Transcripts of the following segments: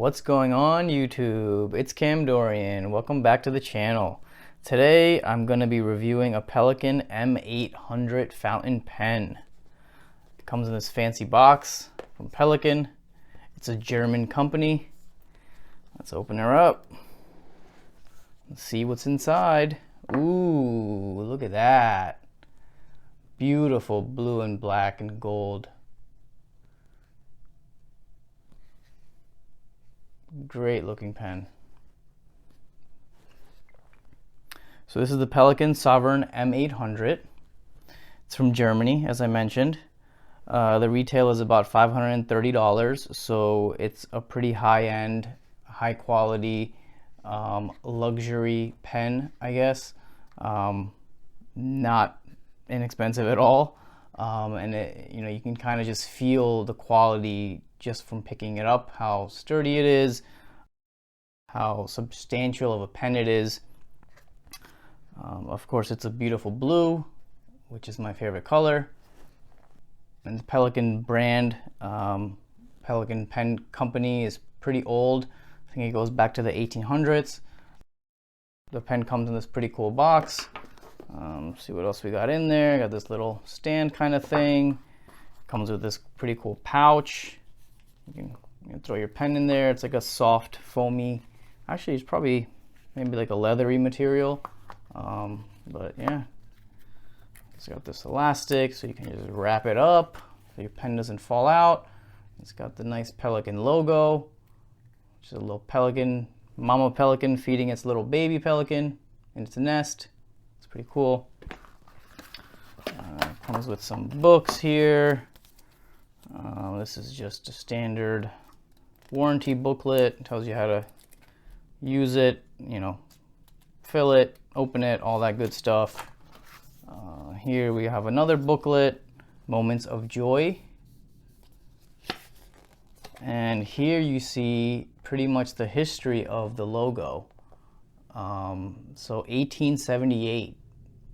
What's going on, YouTube? It's Kamdorian. Welcome back to the channel. Today I'm going to be reviewing a Pelikan M800 fountain pen. It comes in this fancy box from Pelikan. It's a German company. Let's open her up. Let's see what's inside. Ooh, look at that. Beautiful blue and black and gold. Great looking pen. So this is the Pelikan Souveran M800. It's from Germany, as I mentioned. The retail is about $530, so it's a pretty high-end, high-quality, luxury pen, I guess. Not inexpensive at all, and you can kind of just feel the quality just from picking it up, how sturdy it is, how substantial of a pen it is. Of course, it's a beautiful blue, which is my favorite color. And the Pelikan brand, Pelikan Pen Company, is pretty old. I think it goes back to the 1800s. The pen comes in this pretty cool box. See what else we got in there. Got this little stand kind of thing. Comes with this pretty cool pouch. You can throw your pen in there. It's like a soft, foamy, actually it's probably maybe like a leathery material. But yeah, it's got this elastic so you can just wrap it up so your pen doesn't fall out. It's got the nice Pelikan logo, which is a little pelican, mama pelican feeding its little baby pelican in its nest. It's pretty cool. Comes with some books here. This is just a standard warranty booklet. It tells you how to use it, fill it, open it, all that good stuff. Here we have another booklet, Moments of Joy. And here you see pretty much the history of the logo. So 1878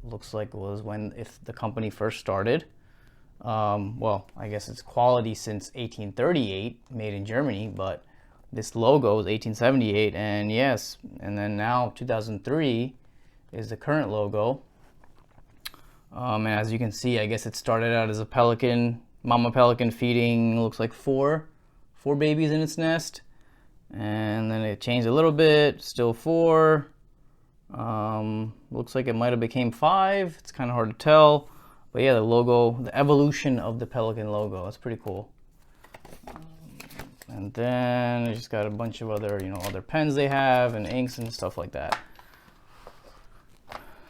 looks like was if the company first started. Well, I guess it's quality since 1838, made in Germany, but this logo is 1878, and yes, and then now 2003 is the current logo. And as you can see, I guess it started out as a pelican, mama pelican feeding, looks like four babies in its nest, and then it changed a little bit, still four. Looks like it might have became five. It's kind of hard to tell. But yeah, the logo, the evolution of the Pelikan logo, that's pretty cool. And then it's just got a bunch of other, other pens they have and inks and stuff like that.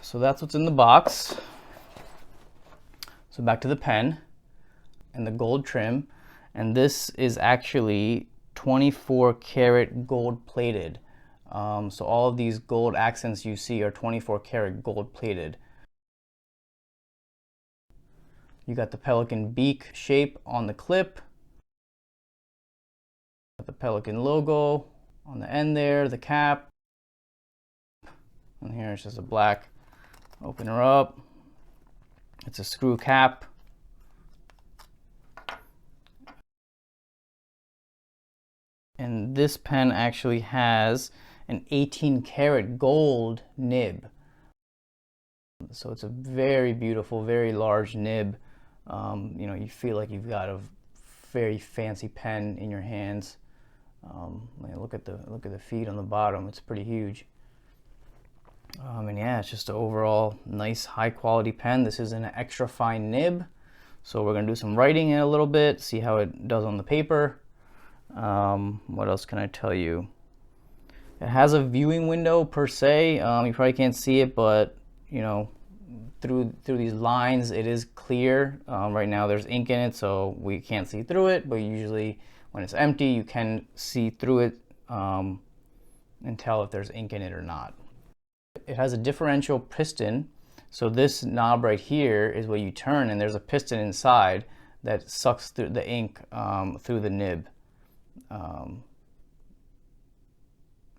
So that's what's in the box. So back to the pen and the gold trim. And this is actually 24 karat gold plated. So all of these gold accents you see are 24 karat gold plated. You got the Pelikan beak shape on the clip. Got the Pelikan logo on the end there, the cap. And here it's just a black. Open her up. It's a screw cap. And this pen actually has an 18 karat gold nib. So it's a very beautiful, very large nib. You feel like you've got a very fancy pen in your hands. Look at the feet on the bottom. It's pretty huge. And yeah, it's just an overall nice, high quality pen. This is an extra fine nib, so we're gonna do some writing in a little bit, see how it does on the paper. What else can I tell you? It has a viewing window per se. You probably can't see it, but through these lines it is clear. Right now there's ink in it, so we can't see through it, but usually when it's empty you can see through it and tell if there's ink in it or not. It has a differential piston, so this knob right here is what you turn, and there's a piston inside that sucks through the ink through the nib.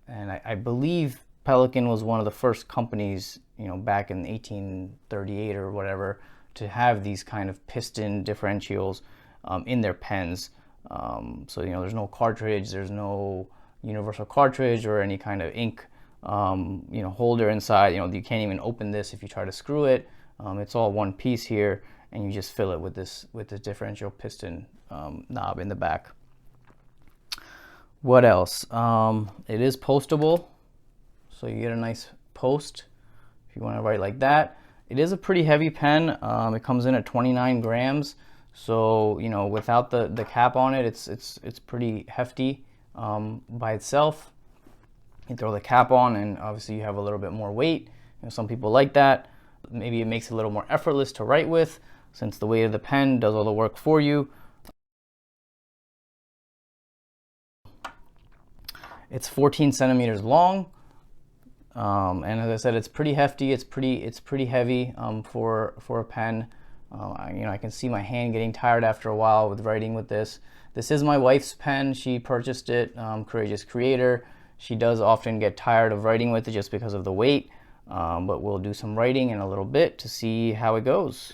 And I believe Pelikan was one of the first companies, back in 1838 or whatever, to have these kind of piston differentials in their pens. So there's no cartridge, there's no universal cartridge or any kind of ink holder inside. You can't even open this if you try to screw it. It's all one piece here, and you just fill it with this differential piston knob in the back. What else? It is postable, so you get a nice post if you want to write like that. It is a pretty heavy pen. It comes in at 29 grams, so without the cap on it, it's pretty hefty by itself. You throw the cap on, and obviously you have a little bit more weight. Some people like that. Maybe it makes it a little more effortless to write with, since the weight of the pen does all the work for you. It's 14 centimeters long, and as I said, it's pretty hefty. It's pretty heavy for a pen. I can see my hand getting tired after a while with writing with this. This is my wife's pen. She purchased it. Courageous creator. She does often get tired of writing with it just because of the weight, but we'll do some writing in a little bit to see how it goes.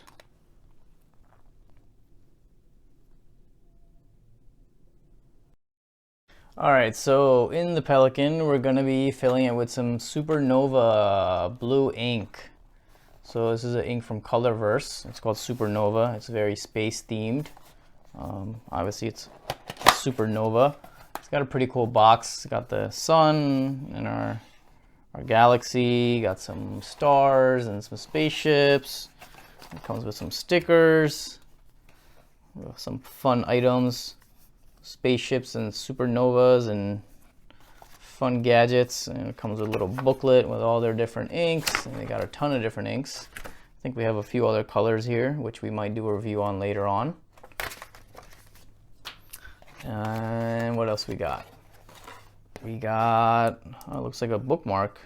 Alright, so in the Pelikan, we're going to be filling it with some Supernova blue ink. So this is an ink from Colorverse. It's called Supernova. It's very space themed. Obviously it's a supernova. It's got a pretty cool box. It's got the sun and our galaxy. Got some stars and some spaceships. It comes with some stickers, some fun items. Spaceships and supernovas and fun gadgets, and it comes with a little booklet with all their different inks, and they got a ton of different inks. I think we have a few other colors here, which we might do a review on later on. And what else we got? We got, oh, it looks like a bookmark.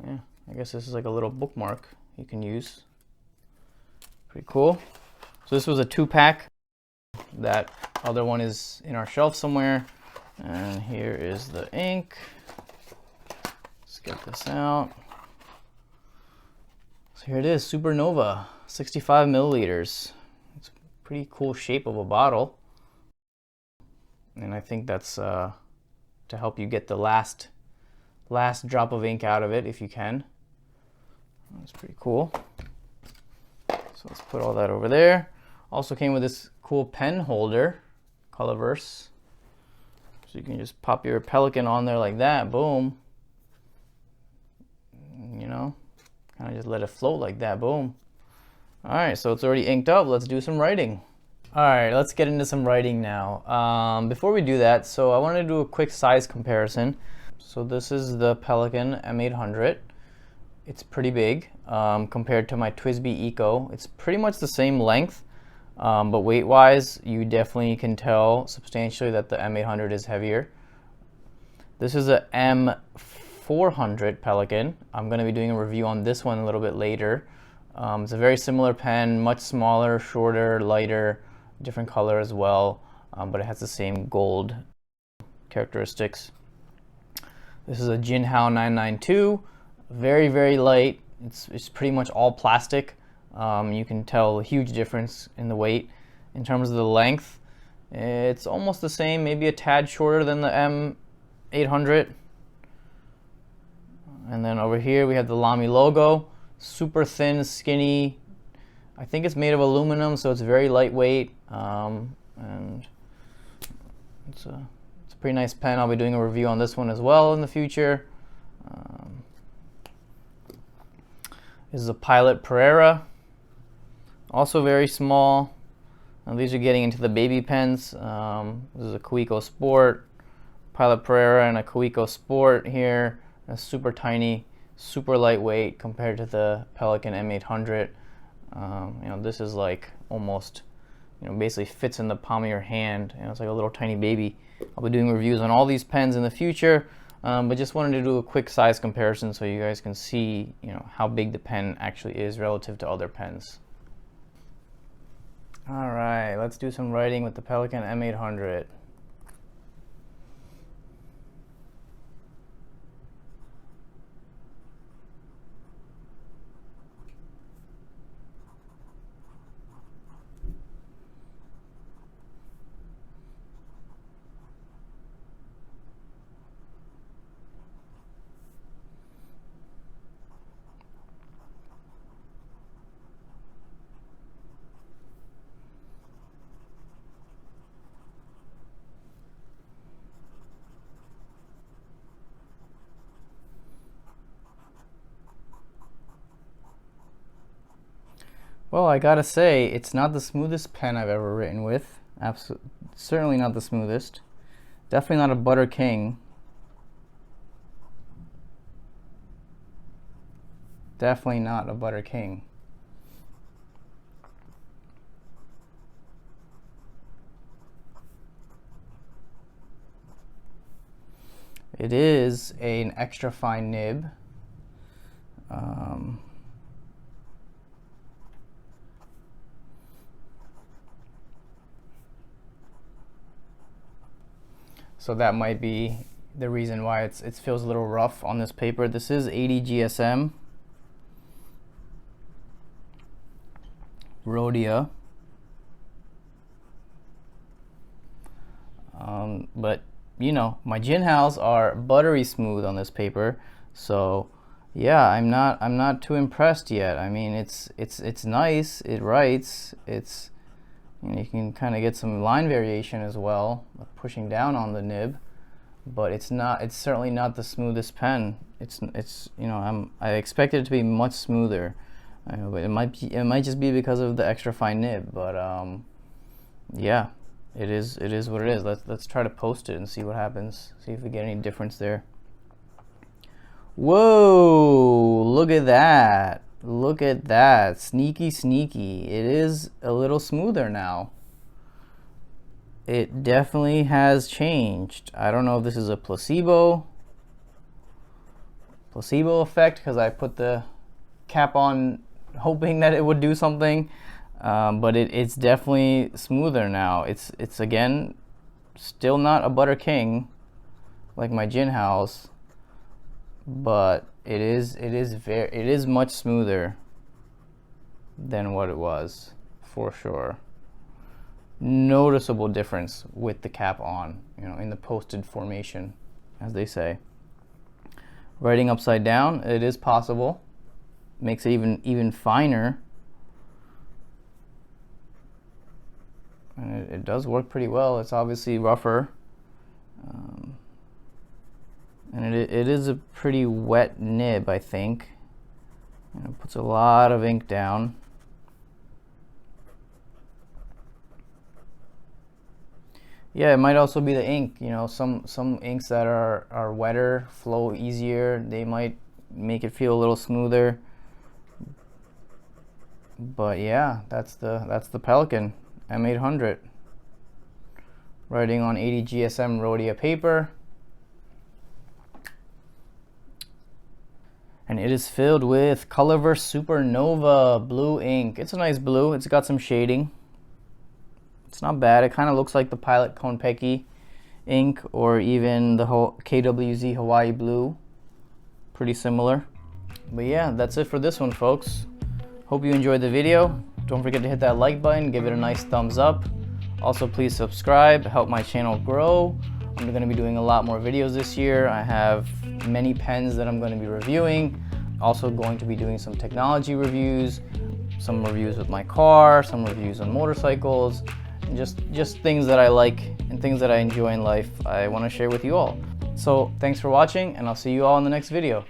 Yeah, I guess this is like a little bookmark you can use. Pretty cool. So this was a 2-pack. That other one is in our shelf somewhere, and here is the ink. Let's get this out. So here it is, Supernova, 65 milliliters. It's a pretty cool shape of a bottle, and I think that's to help you get the last drop of ink out of it if you can. That's pretty cool. So let's put all that over there. Also came with this cool pen holder, Colorverse. So you can just pop your Pelikan on there like that, boom. Kind of just let it float like that, boom. All right, so it's already inked up. Let's do some writing. All right, let's get into some writing now. Before we do that, so I want to do a quick size comparison. So this is the Pelikan M800. It's pretty big compared to my TWSBI Eco. It's pretty much the same length. But weight-wise, you definitely can tell substantially that the M800 is heavier. This is a M400 Pelikan. I'm going to be doing a review on this one a little bit later. It's a very similar pen, much smaller, shorter, lighter, different color as well, but it has the same gold characteristics. This is a Jinhao 992, very, very light. It's pretty much all plastic. You can tell a huge difference in the weight. In terms of the length, it's almost the same, maybe a tad shorter than the M800. And then over here we have the Lamy logo, super thin, skinny. I think it's made of aluminum, so it's very lightweight, and it's a pretty nice pen. I'll be doing a review on this one as well in the future. This is a Pilot Pereira. Also very small. Now these are getting into the baby pens. This is a Kaweco Sport, Pilot Pereira, and a Kaweco Sport here. It's super tiny, super lightweight compared to the Pelikan M800. This is like almost, basically fits in the palm of your hand. It's like a little tiny baby. I'll be doing reviews on all these pens in the future, but just wanted to do a quick size comparison so you guys can see, how big the pen actually is relative to other pens. All right, let's do some writing with the Pelikan M800. Well, I gotta say, it's not the smoothest pen I've ever written with. Certainly not the smoothest. Definitely not a Butter King. Definitely not a Butter King. It is an extra fine nib. So that might be the reason why it feels a little rough on this paper. This is 80 GSM. Rhodia. But you know, my Jinhaos are buttery smooth on this paper, so yeah, I'm not too impressed yet. I mean, it's nice, it writes, it's, you know, you can kind of get some line variation as well, pushing down on the nib, but it's certainly not the smoothest pen. It's you know, I expected it to be much smoother. But it might just be because of the extra fine nib, but yeah, it is what it is. Let's try to post it and see what happens. See if we get any difference there. Whoa, look at that. Look at that. Sneaky, sneaky. It is a little smoother now. It definitely has changed. I don't know if this is a placebo effect, because I put the cap on hoping that it would do something, but it's definitely smoother now. It's again still not a Butter King like my Jinhaos, but it is much smoother than what it was, for sure. Noticeable difference with the cap on, you know, in the posted formation, as they say. Writing upside down, it is possible. Makes it even finer, and it does work pretty well. It's obviously rougher, and it is a pretty wet nib, I think. And it puts a lot of ink down. Yeah, it might also be the ink. You know, some inks that are wetter flow easier. They might make it feel a little smoother. But yeah, that's the Pelikan M800, writing on 80 GSM Rhodia paper, and it is filled with Colorverse Supernova blue ink. It's a nice blue. It's got some shading. It's not bad. It kind of looks like the Pilot Konpeki ink, or even the KWZ Hawaii blue. Pretty similar. But yeah, that's it for this one, folks. Hope you enjoyed the video. Don't forget to hit that like button, give it a nice thumbs up. Also, please subscribe, help my channel grow. I'm going to be doing a lot more videos this year. I have many pens that I'm going to be reviewing. Also going to be doing some technology reviews, some reviews with my car, some reviews on motorcycles, and just things that I like and things that I enjoy in life I want to share with you all. So thanks for watching, and I'll see you all in the next video.